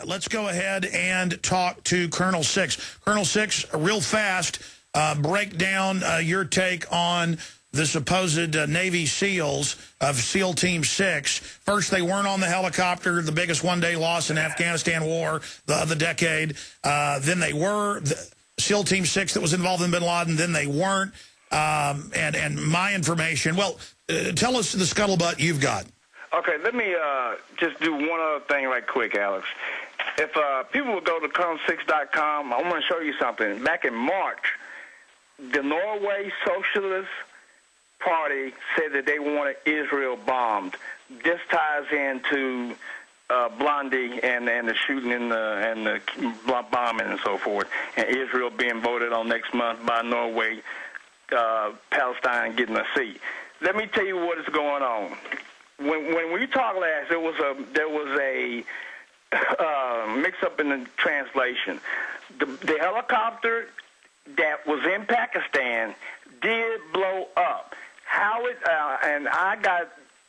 Let's go ahead and talk to Colonel Six. Colonel Six, real fast, break down your take on the supposed Navy SEALs of SEAL Team 6. First, they weren't on the helicopter, the biggest one-day loss in Afghanistan war of the decade. Then they were. SEAL Team 6 that was involved in bin Laden, then they weren't. And my information, well, tell us the scuttlebutt you've got. Okay, let me just do one other thing right quick, Alex. If people will go to colonel6.com, I want to show you something. Back in March, the Norway Socialist Party said that they wanted Israel bombed. This ties into Blondie and the shooting and the bombing and so forth, and Israel being voted on next month by Norway, Palestine getting a seat. Let me tell you what is going on. When we talked last, there was a mix-up in the translation. The helicopter that was in Pakistan did blow up. How it and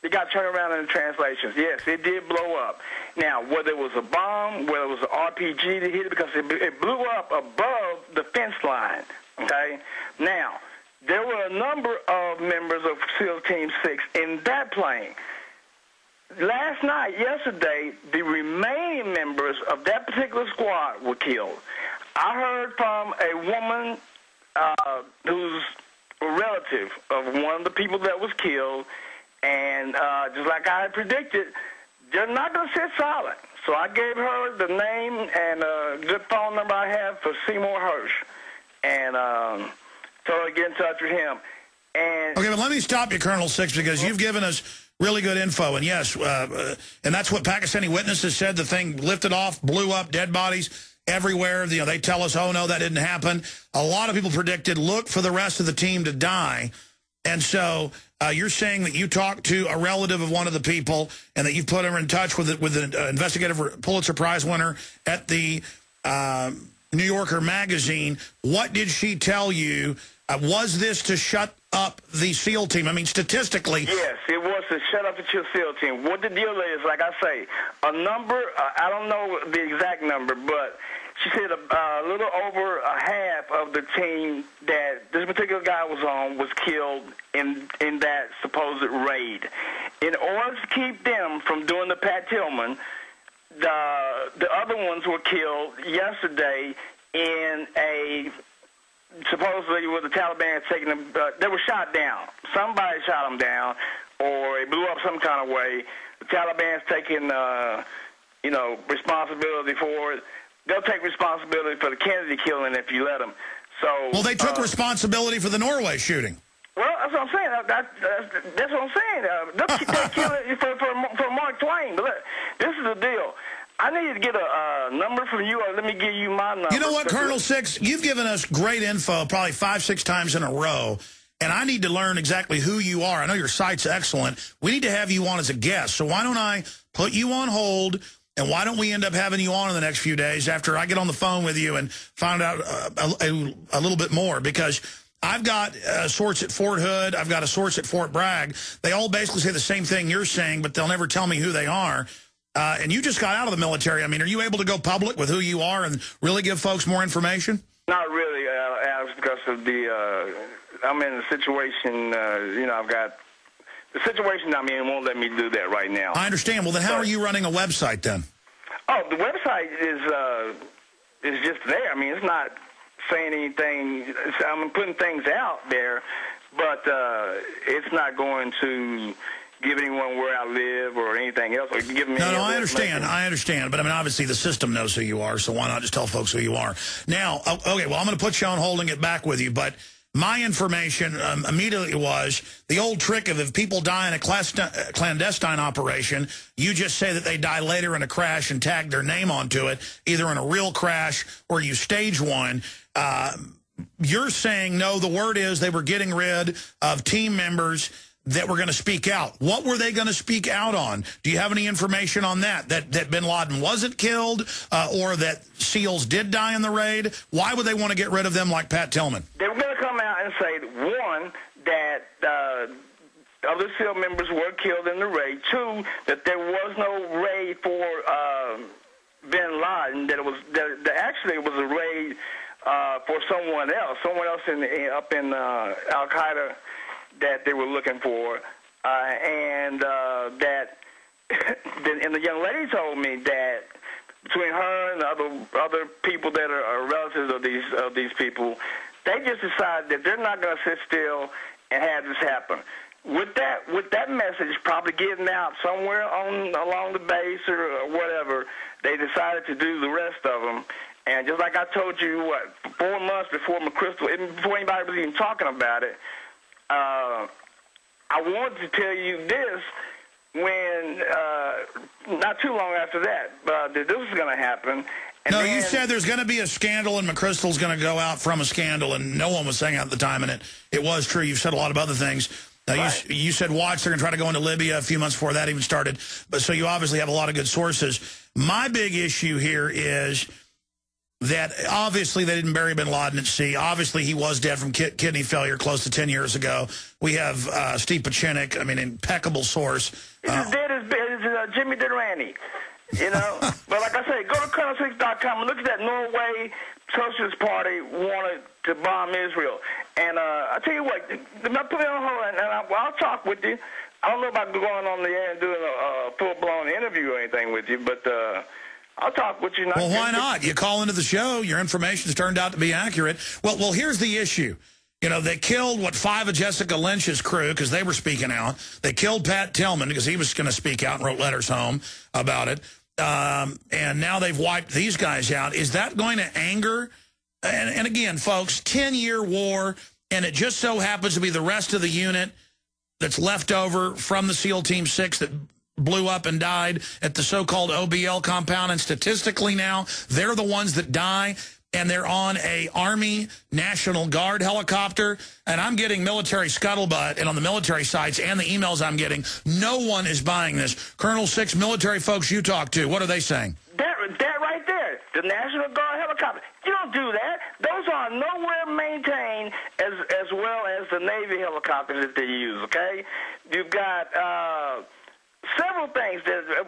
it got turned around in the translations. Yes, it did blow up. Now, whether it was a bomb, whether it was an RPG that hit it, because it blew up above the fence line. Okay. Now, there were a number of members of SEAL Team 6 in that plane. Last night, yesterday, the remaining members of that particular squad were killed. I heard from a woman who's a relative of one of the people that was killed, and just like I had predicted, they're not going to sit silent. So I gave her the name and a good phone number I have for Seymour Hirsch, and told her to get in touch with him. And okay, but let me stop you, Colonel Six, because you've given us really good info. And yes, and that's what Pakistani witnesses said. The thing lifted off, blew up, dead bodies everywhere. You know, they tell us, oh, no, that didn't happen. A lot of people predicted, look for the rest of the team to die. And so you're saying that you talked to a relative of one of the people and that you've put her in touch with an investigative Pulitzer Prize winner at the New Yorker magazine. What did she tell you? Was this to shut up the SEAL team? I mean, statistically. Yes, it was to shut up the SEAL team. What the deal is, like I say, a number, I don't know the exact number, but she said a little over a half of the team that this particular guy was on was killed in that supposed raid. In order to keep them from doing the Pat Tillman, the other ones were killed yesterday in a supposedly with the Taliban taking them, they were shot down. Somebody shot them down, or it blew up some kind of way. The Taliban's taking, responsibility for it. They'll take responsibility for the Kennedy killing if you let them. So, well, they took responsibility for the Norway shooting. Well, that's what I'm saying. That's what I'm saying. They killed it for Mark Twain. But look, this is the deal. I need to get a number from you, or let me give you my number. You know what, Colonel Six? You've given us great info probably 5-6 times in a row, and I need to learn exactly who you are. I know your site's excellent. We need to have you on as a guest. So why don't I put you on hold, and why don't we end up having you on in the next few days after I get on the phone with you and find out a little bit more? Because I've got a source at Fort Hood. I've got a source at Fort Bragg. They all basically say the same thing you're saying, but they'll never tell me who they are. And you just got out of the military. I mean, are you able to go public with who you are and really give folks more information? Not really, Alex, because of I'm in a situation, I've got, the situation I'm in won't let me do that right now. I understand. Well, then how are you running a website then? Oh, the website is just there. I mean, it's not saying anything. I'm putting things out there, but it's not going to give anyone where I live or anything else. Or give me no, I understand. I understand. But, I mean, obviously the system knows who you are, so why not just tell folks who you are? Now, okay, well, I'm going to put you on hold and get back with you, but my information immediately was the old trick of if people die in a clandestine operation, you just say that they die later in a crash and tag their name onto it, either in a real crash or you stage one. You're saying, no, the word is they were getting rid of team members that were going to speak out. What were they going to speak out on? Do you have any information on that? That bin Laden wasn't killed or that SEALs did die in the raid? Why would they want to get rid of them like Pat Tillman? They were going to come out and say, one, that other SEAL members were killed in the raid. Two, that there was no raid for bin Laden, that actually it was a raid for someone else up in Al Qaeda that they were looking for, and that and the young lady told me that between her and the other people that are relatives of these people, they just decided that they're not going to sit still and have this happen. With that message probably getting out somewhere along the base or whatever, they decided to do the rest of them. And just like I told you, 4 months before McChrystal, even before anybody was even talking about it, I wanted to tell you this when not too long after that, that this was going to happen. And no, you said there's going to be a scandal and McChrystal's going to go out from a scandal, and no one was saying at the time, and it was true. You've said a lot of other things. Right. You said, watch, they're going to try to go into Libya a few months before that even started. But so you obviously have a lot of good sources. My big issue here is that obviously they didn't bury bin Laden at sea. Obviously he was dead from kidney failure close to 10 years ago. We have Steve Pachinik, I mean, impeccable source. He's as dead as Jimmy Durante, you know. But like I say, go to Colonel6.com and look at that Norway Socialist Party wanted to bomb Israel. And I tell you what, put me on hold, and I'll talk with you. I don't know about going on the air and doing a full-blown interview or anything with you, but I'll talk with you. Well, why not? You call into the show. Your information's turned out to be accurate. Well, here's the issue. You know, they killed, 5 of Jessica Lynch's crew because they were speaking out. They killed Pat Tillman because he was going to speak out and wrote letters home about it. And now they've wiped these guys out. Is that going to anger? And again, folks, 10-year war, and it just so happens to be the rest of the unit that's left over from the SEAL Team 6 that blew up and died at the so-called OBL compound. And statistically now, they're the ones that die, and they're on a Army National Guard helicopter. And I'm getting military scuttlebutt, and on the military sites and the emails I'm getting, no one is buying this. Colonel 6 military folks you talk to, what are they saying? That right there, the National Guard helicopter. You don't do that. Those are nowhere maintained as well as the Navy helicopters that they use, okay? You've got several things.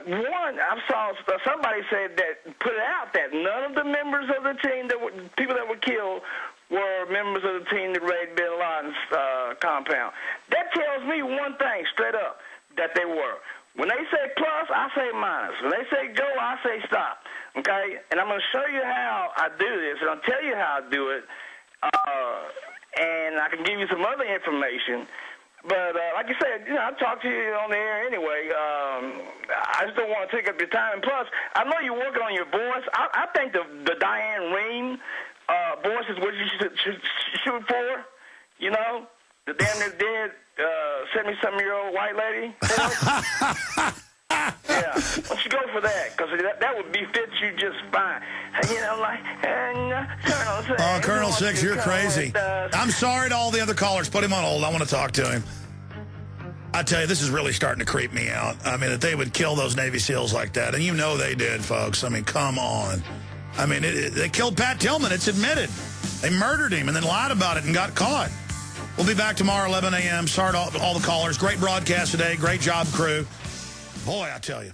One, I saw somebody said that, put it out that none of the members of the team, people that were killed, were members of the team that raided bin Laden's compound. That tells me one thing straight up, that they were. When they say plus, I say minus. When they say go, I say stop. Okay? And I'm going to show you how I do this, and I'll tell you how I do it, and I can give you some other information. But like you said, I'll talk to you on the air anyway. I just don't want to take up your time. And plus, I know you're working on your voice. I think the Diane Rehm voice is what you should shoot for, you know? The damn near dead 70-something-year-old white lady. Yeah, why don't you go for that? Because that would befit you just fine. You know, like, Colonel 6. Oh, Colonel 6, you're crazy. I'm sorry to all the other callers. Put him on hold. I want to talk to him. I tell you, this is really starting to creep me out. I mean, that they would kill those Navy SEALs like that. And you know they did, folks. I mean, come on. I mean, they killed Pat Tillman. It's admitted. They murdered him and then lied about it and got caught. We'll be back tomorrow, 11 a.m. Sorry to all the callers. Great broadcast today. Great job, crew. Boy, I tell you.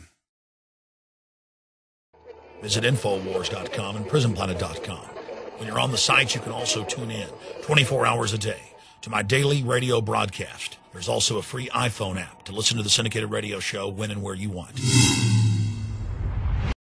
Visit Infowars.com and PrisonPlanet.com. When you're on the sites, you can also tune in 24 hours a day to my daily radio broadcast. There's also a free iPhone app to listen to the syndicated radio show when and where you want.